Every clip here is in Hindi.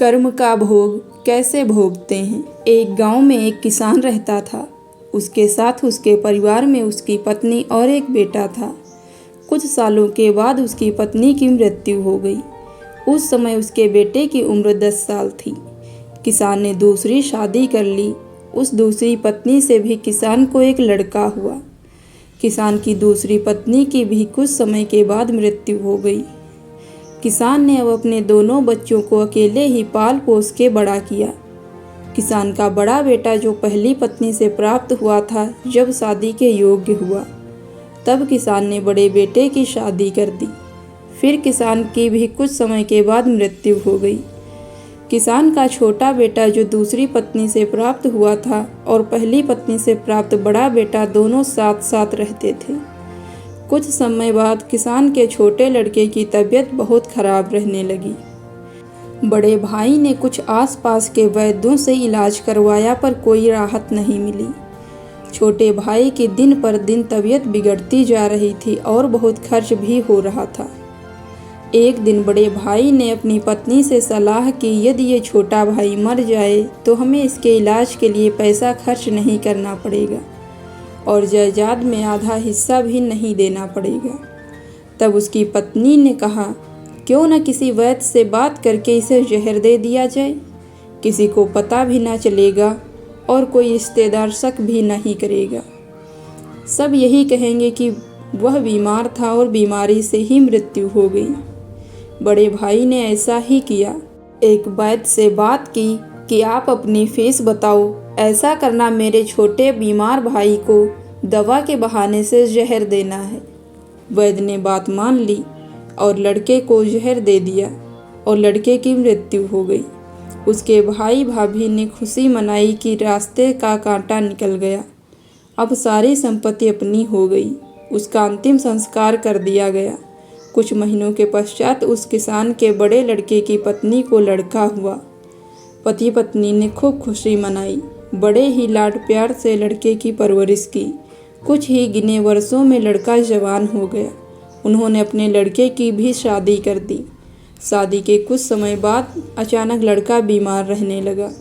कर्म का भोग कैसे भोगते हैं। एक गांव में एक किसान रहता था। उसके साथ उसके परिवार में उसकी पत्नी और एक बेटा था। कुछ सालों के बाद उसकी पत्नी की मृत्यु हो गई। उस समय उसके बेटे की उम्र 10 साल थी। किसान ने दूसरी शादी कर ली। उस दूसरी पत्नी से भी किसान को एक लड़का हुआ। किसान की दूसरी पत्नी की भी कुछ समय के बाद मृत्यु हो गई। किसान ने अब अपने दोनों बच्चों को अकेले ही पाल पोस के बड़ा किया। किसान का बड़ा बेटा जो पहली पत्नी से प्राप्त हुआ था, जब शादी के योग्य हुआ तब किसान ने बड़े बेटे की शादी कर दी। फिर किसान की भी कुछ समय के बाद मृत्यु हो गई। किसान का छोटा बेटा जो दूसरी पत्नी से प्राप्त हुआ था और पहली पत्नी से प्राप्त बड़ा बेटा दोनों साथ साथ रहते थे। कुछ समय बाद किसान के छोटे लड़के की तबीयत बहुत खराब रहने लगी। बड़े भाई ने कुछ आसपास के वैद्यों से इलाज करवाया पर कोई राहत नहीं मिली। छोटे भाई की दिन पर दिन तबीयत बिगड़ती जा रही थी और बहुत खर्च भी हो रहा था। एक दिन बड़े भाई ने अपनी पत्नी से सलाह की, यदि ये छोटा भाई मर जाए तो हमें इसके इलाज के लिए पैसा खर्च नहीं करना पड़ेगा और जायदाद में आधा हिस्सा भी नहीं देना पड़ेगा। तब उसकी पत्नी ने कहा, क्यों न किसी वैद्य से बात करके इसे जहर दे दिया जाए। किसी को पता भी ना चलेगा और कोई रिश्तेदार शक भी नहीं करेगा। सब यही कहेंगे कि वह बीमार था और बीमारी से ही मृत्यु हो गई। बड़े भाई ने ऐसा ही किया। एक वैद्य से बात की कि आप अपनी फीस बताओ, ऐसा करना मेरे छोटे बीमार भाई को दवा के बहाने से जहर देना है। वैद्य ने बात मान ली और लड़के को जहर दे दिया और लड़के की मृत्यु हो गई। उसके भाई भाभी ने खुशी मनाई कि रास्ते का कांटा निकल गया। अब सारी संपत्ति अपनी हो गई। उसका अंतिम संस्कार कर दिया गया। कुछ महीनों के पश्चात उस किसान के बड़े लड़के की पत्नी को लड़का हुआ। पति पत्नी ने खूब खुशी मनाई। बड़े ही लाड प्यार से लड़के की परवरिश की। कुछ ही गिने वर्षों में लड़का जवान हो गया। उन्होंने अपने लड़के की भी शादी कर दी। शादी के कुछ समय बाद अचानक लड़का बीमार रहने लगा।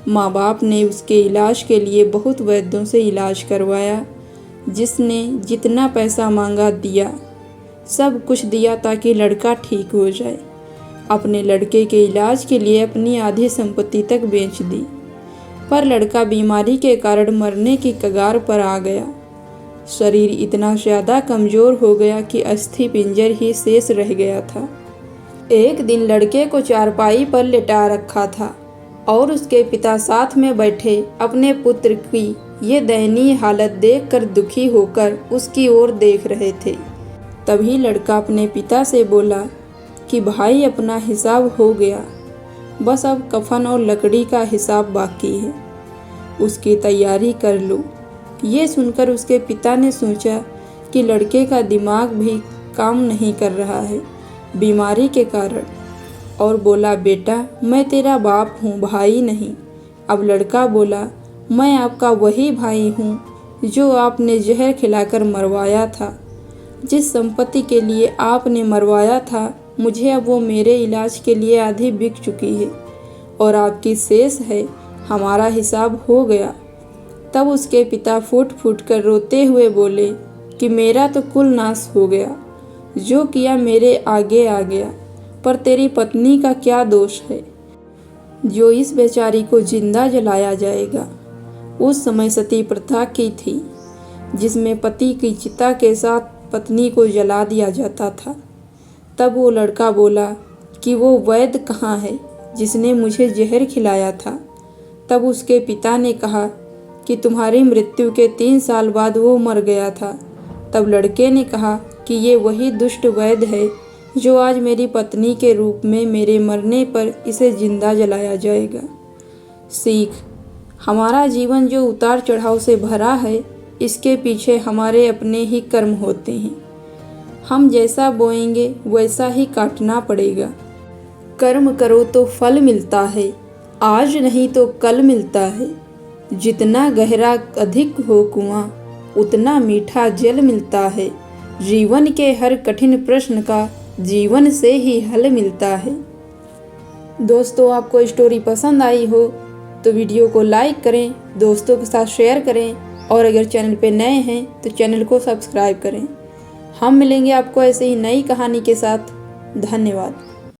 माँ बाप ने उसके इलाज के लिए बहुत वैद्यों से इलाज करवाया। जिसने जितना पैसा मांगा दिया, सब कुछ दिया ताकि लड़का ठीक हो जाए। अपने लड़के के इलाज के लिए अपनी आधी संपत्ति तक बेच दी, पर लड़का बीमारी के कारण मरने की कगार पर आ गया। शरीर इतना ज़्यादा कमज़ोर हो गया कि अस्थि पिंजर ही शेष रह गया था। एक दिन लड़के को चारपाई पर लिटा रखा था और उसके पिता साथ में बैठे अपने पुत्र की ये दयनीय हालत देखकर दुखी होकर उसकी ओर देख रहे थे। तभी लड़का अपने पिता से बोला कि भाई, अपना हिसाब हो गया, बस अब कफन और लकड़ी का हिसाब बाकी है, उसकी तैयारी कर लो। ये सुनकर उसके पिता ने सोचा कि लड़के का दिमाग भी काम नहीं कर रहा है बीमारी के कारण, और बोला, बेटा, मैं तेरा बाप हूँ, भाई नहीं। अब लड़का बोला, मैं आपका वही भाई हूँ जो आपने जहर खिलाकर मरवाया था। जिस संपत्ति के लिए आपने मरवाया था, मुझे अब वो मेरे इलाज के लिए आधी बिक चुकी है और आपकी शेष है। हमारा हिसाब हो गया। तब उसके पिता फूट फूट कर रोते हुए बोले कि मेरा तो कुल नाश हो गया, जो किया मेरे आगे आ गया, पर तेरी पत्नी का क्या दोष है जो इस बेचारी को जिंदा जलाया जाएगा। उस समय सती प्रथा की थी, जिसमें पति की चिता के साथ पत्नी को जला दिया जाता था। तब वो लड़का बोला कि वो वैद्य कहाँ है जिसने मुझे जहर खिलाया था। तब उसके पिता ने कहा कि तुम्हारी मृत्यु के 3 साल बाद वो मर गया था। तब लड़के ने कहा कि ये वही दुष्ट वैद्य है जो आज मेरी पत्नी के रूप में मेरे मरने पर इसे जिंदा जलाया जाएगा। सीख, हमारा जीवन जो उतार चढ़ाव से भरा है, इसके पीछे हमारे अपने ही कर्म होते हैं। हम जैसा बोएंगे वैसा ही काटना पड़ेगा। कर्म करो तो फल मिलता है, आज नहीं तो कल मिलता है। जितना गहरा अधिक हो कुआं, उतना मीठा जल मिलता है। जीवन के हर कठिन प्रश्न का जीवन से ही हल मिलता है। दोस्तों, आपको स्टोरी पसंद आई हो तो वीडियो को लाइक करें, दोस्तों के साथ शेयर करें और अगर चैनल पे नए हैं तो चैनल को सब्सक्राइब करें। हम मिलेंगे आपको ऐसे ही नई कहानी के साथ। धन्यवाद।